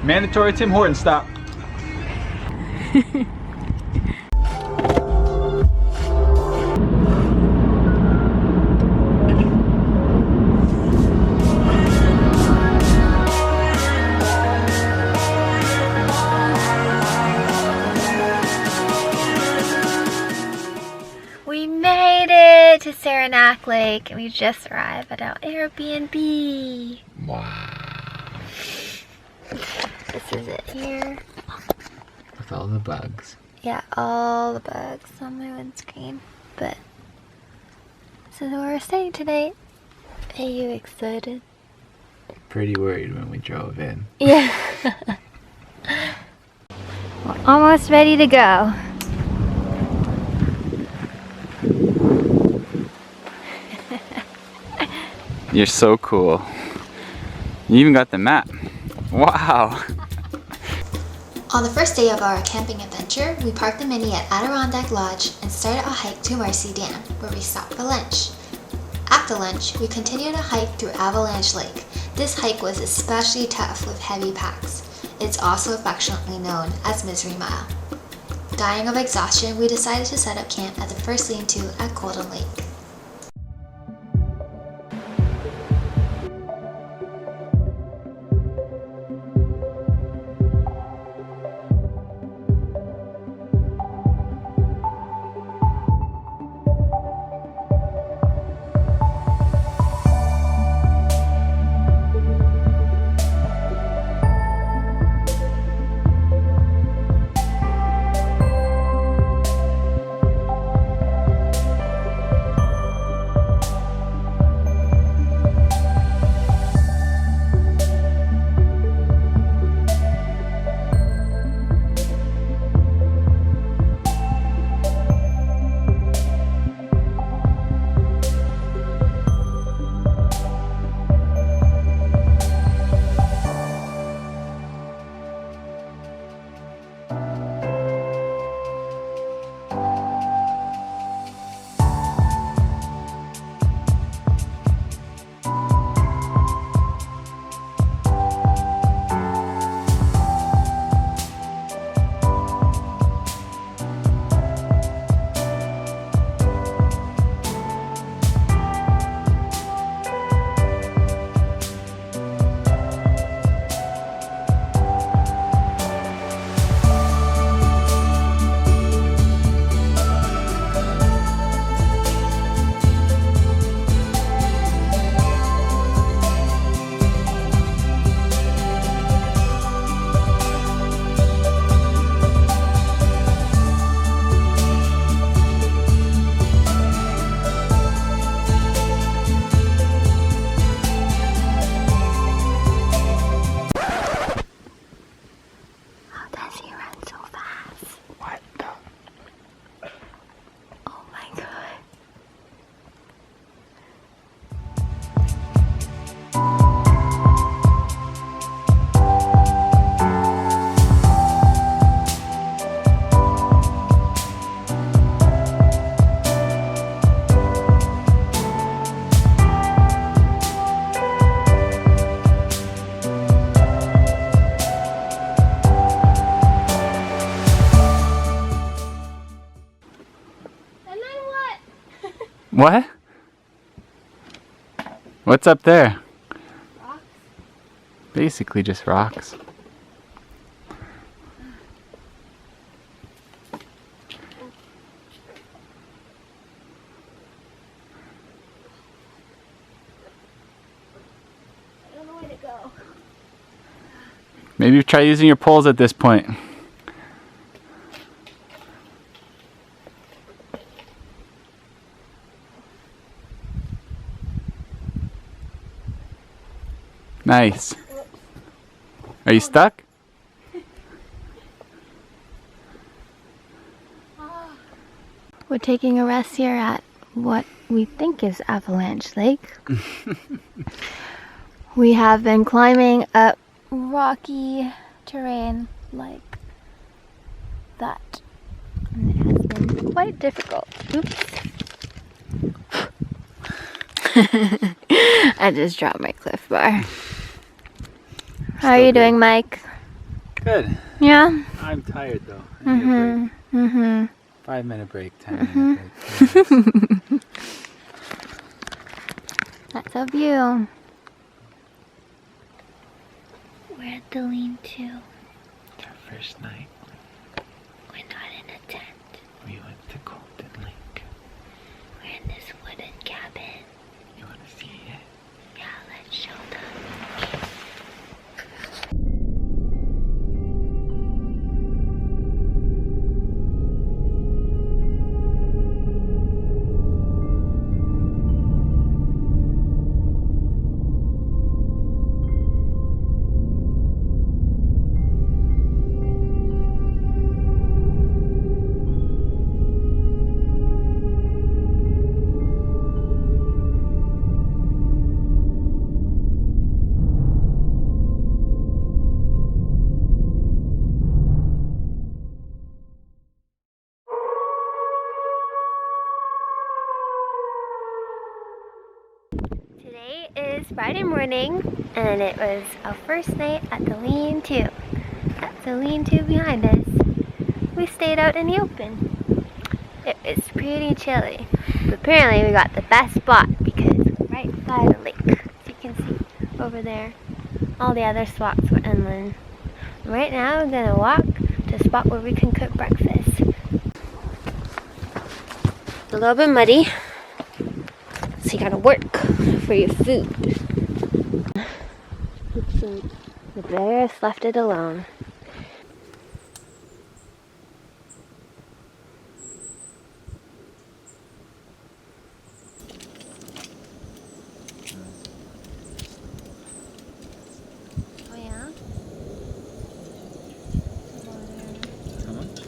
Mandatory Tim Hortons stop. We made it to Adirondack Lake and we just arrived at our Airbnb. Wow. This is it here. With all the bugs. Yeah, all the bugs on my windscreen. But this is where we're staying tonight. Are you excited? Pretty worried when we drove in. Yeah. We're almost ready to go. You're so cool. You even got the map. Wow. On the first day of our camping adventure, we parked the Mini at Adirondack Lodge and started a hike to Marcy Dam, where we stopped for lunch. After lunch, we continued a hike through Avalanche Lake. This hike was especially tough with heavy packs. It's also affectionately known as Misery Mile. Dying of exhaustion, we decided to set up camp at the first lean-to at Colden Lake. What? What's up there? Rocks. Basically just rocks. I don't know where to go. Maybe try using your poles at this point. Nice. Are you stuck? We're taking a rest here at what we think is Avalanche Lake. We have been climbing up rocky terrain like that. And it has been quite difficult. Oops. I just dropped my Cliff Bar. How are you doing, Mike? Good. Yeah? I'm tired though. I need a break. Mm-hmm. 5-minute break, 10-minute break. That's a view. We're at the lean-to. It's our first night. We're not in a tent. We went to Colden Lake. We're in this wooden cabin. You want to see it? Yeah, let's show them. Today is Friday morning, and it was our first night at the lean-to. That's the lean-to behind us. We stayed out in the open. It was pretty chilly, but apparently we got the best spot because we're right by the lake. As you can see over there, all the other spots were inland. Right now we're gonna walk to a spot where we can cook breakfast. It's a little bit muddy, so you gotta work for your food. The bears left it alone. Oh yeah? How much?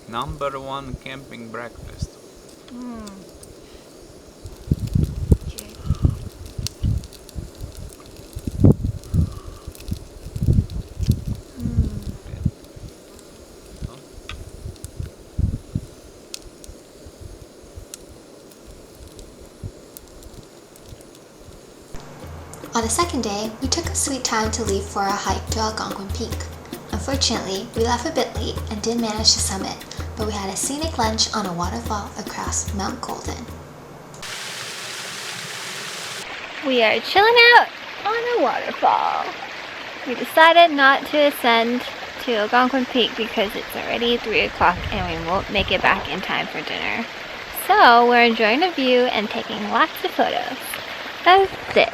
Number 1 camping breakfast. On the second day, we took a sweet time to leave for our hike to Algonquin Peak. Unfortunately, we left a bit late and didn't manage to summit, but we had a scenic lunch on a waterfall across Mount Colden. We are chilling out on a waterfall. We decided not to ascend to Algonquin Peak because it's already 3 o'clock and we won't make it back in time for dinner. So we're enjoying the view and taking lots of photos of this.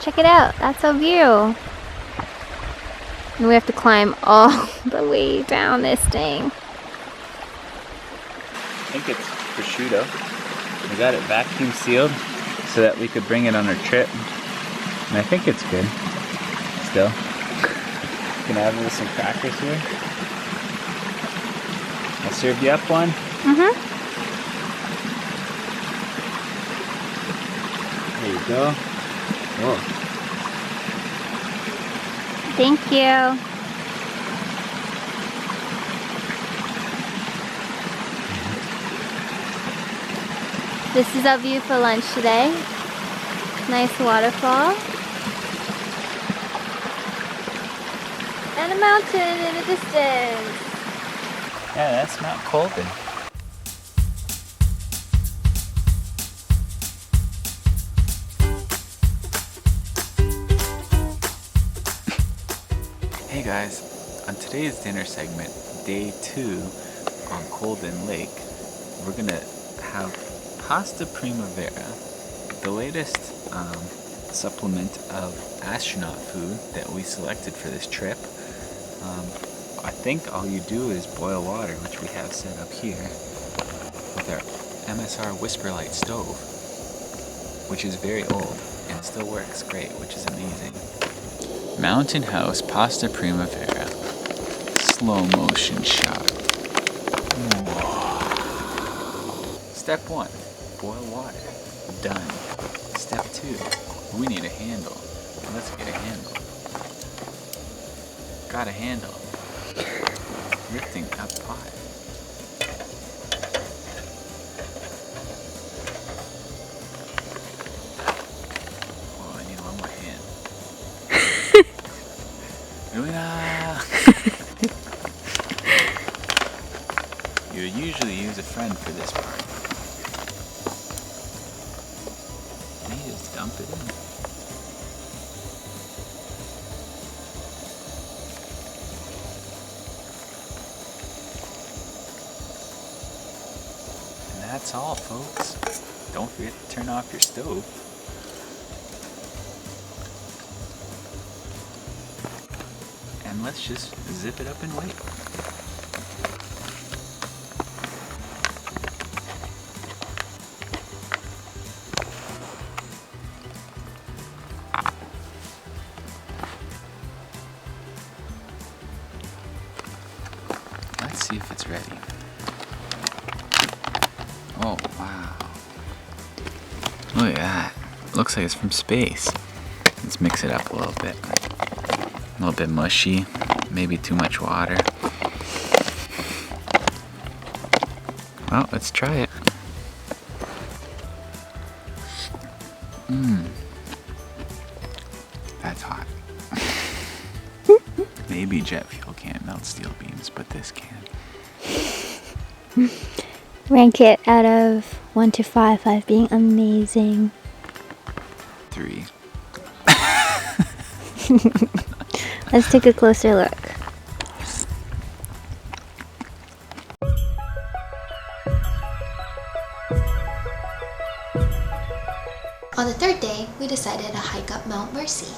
Check it out, that's our view. And we have to climb all the way down this thing. I think it's prosciutto. We got it vacuum sealed so that we could bring it on our trip. And I think it's good. Still. You can have it with some crackers here. I'll serve you up one. There you go. Whoa. Thank you. This is our view for lunch today. Nice waterfall. And a mountain in the distance. Yeah, that's Mount Colden. Hey guys, on today's dinner segment, day 2 on Colden Lake, we're gonna have pasta primavera, the latest supplement of astronaut food that we selected for this trip. I think all you do is boil water, which we have set up here with our MSR Whisperlight stove, which is very old and still works great, which is amazing. Mountain House Pasta Primavera. Slow motion shot. Step 1, boil water. Done. Step 2, we need a handle. Let's get a handle. Got a handle. Lifting up pot. Oh, I need one more hand. Edwina! You usually use a friend for this part. Can you just dump it in? And that's all, folks. Don't forget to turn off your stove. And let's just zip it up and wait. Let's see if it's ready. Oh, wow. Look at that. Looks like it's from space. Let's mix it up a little bit. A little bit mushy. Maybe too much water. Well, let's try it. That's hot. Maybe jet fuel can't melt steel beams, but this can. Rank it out of 1 to 5, 5 being amazing. 3. Let's take a closer look. On the third day, we decided to hike up Mount Marcy.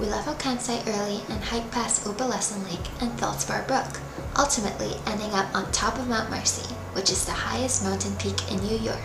We left our campsite early and hiked past Opalescent Lake and Feldspar Brook, ultimately ending up on top of Mount Marcy, which is the highest mountain peak in New York.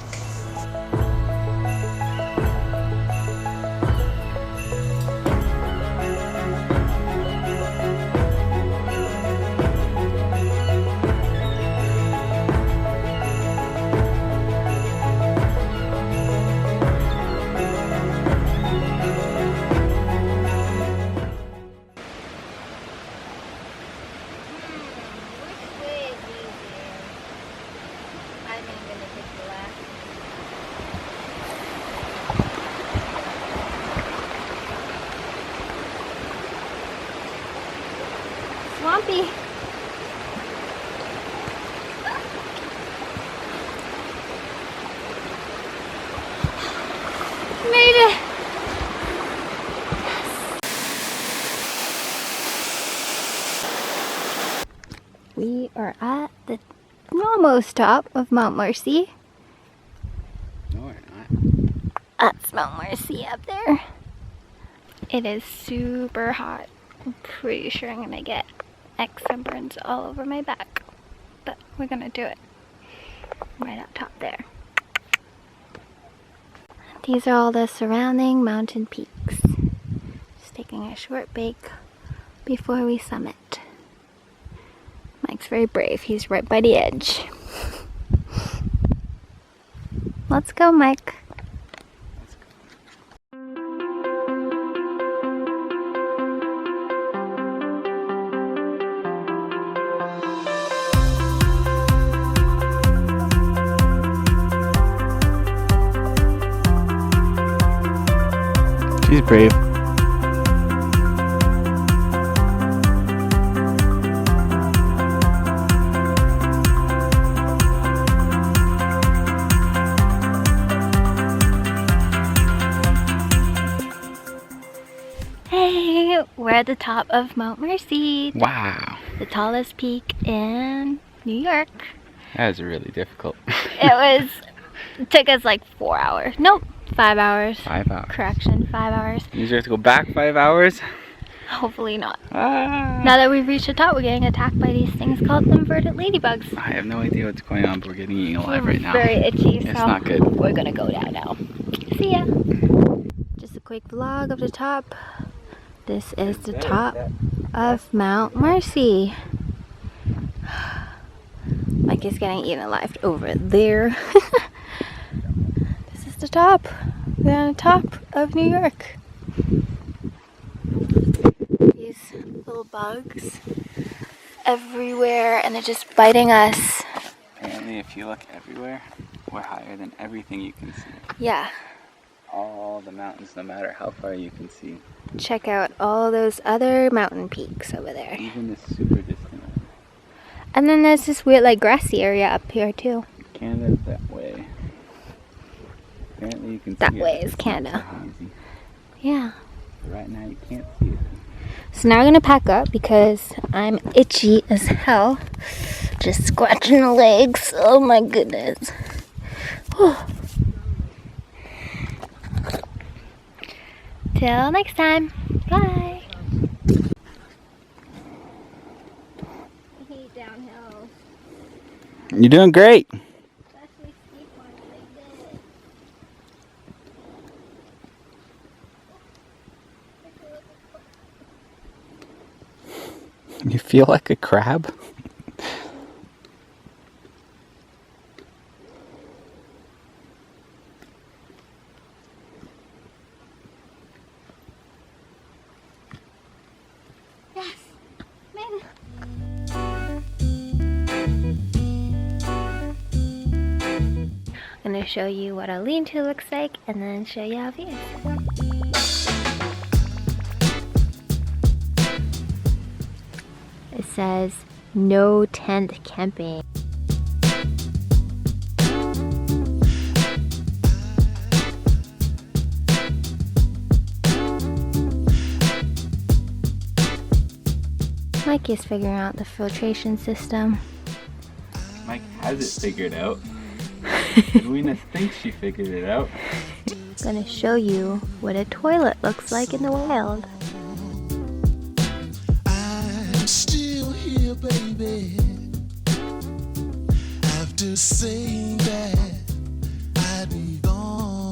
Swampy. Made it. We are at the almost top of Mount Marcy. No, we're not. That's Mount Marcy up there. It is super hot. I'm pretty sure I'm gonna get sunburns all over my back, but we're gonna do it right up top there. These are all the surrounding mountain peaks. Just taking a short break before we summit. Mike's very brave. He's right by the edge. Let's go, Mike. She's brave. Hey, we're at the top of Mount Marcy. Wow. The tallest peak in New York. That was really difficult. It took us like 4 hours. Nope, 5 hours. 5 hours. Correction, 5 hours. You have to go back 5 hours? Hopefully not. Ah. Now that we've reached the top, we're getting attacked by these things called inverted ladybugs. I have no idea what's going on, but we're getting eaten alive right now. Very itchy, It's so not good. we're gonna go down now. See ya. Just a quick vlog of the top. This is the top of Mount Marcy. Mike is getting eaten alive over there. This is the top. We're on the top of New York. These little bugs everywhere, and they're just biting us. Apparently, if you look everywhere, we're higher than everything you can see. Yeah. All the mountains, no matter how far you can see. Check out all those other mountain peaks over there. Even the super distant one. And then there's this weird like grassy area up here too. Canada's that way. Apparently you can see That it. way is It's not Canada. so easy. Yeah. But right now you can't see it. So now I'm gonna pack up because I'm itchy as hell. Just scratching the legs. Oh my goodness. Whew. Till next time. Bye. I hate downhill. You're doing great. Especially steep ones like this. You feel like a crab? Yes. Made it. I'm going to show you what a lean-to looks like and then show you how views. It says no tent camping. Mike is figuring out the filtration system. Mike has it figured out. Edwina thinks she figured it out. I'm gonna show you what a toilet looks like in the wild. I'm still here, baby. After saying that I'd be gone.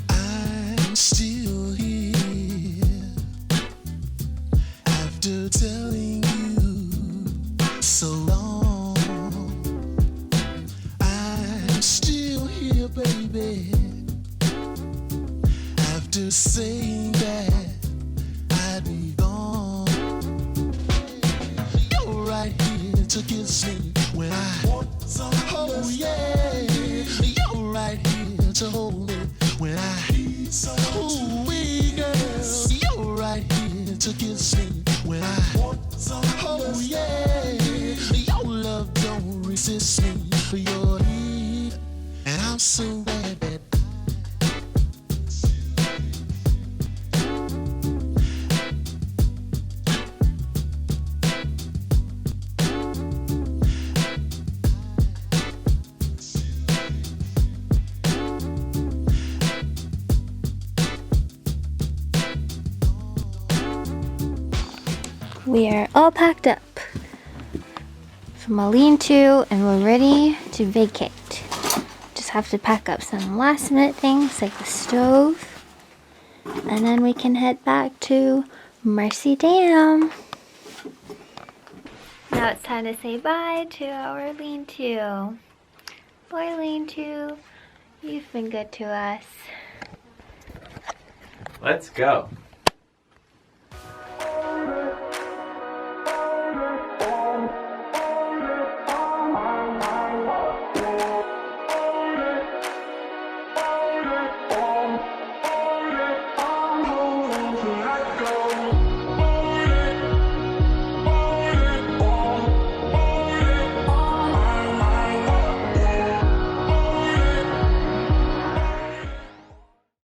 I'm still here after telling you so long. I'm still here, baby, after saying that I'd be gone. You're right here to kiss me when I want some. Oh yeah, you're right here to hold me when I need some. Ooh wee girl, you're right here to kiss me when I want some. Oh yeah, your love don't resist me. You're here, and I'm so glad that. We are all packed up from a lean-to and we're ready to vacate. Just have to pack up some last minute things like the stove and then we can head back to Marcy Dam. Now it's time to say bye to our lean-to. Boy lean-to, you've been good to us. Let's go.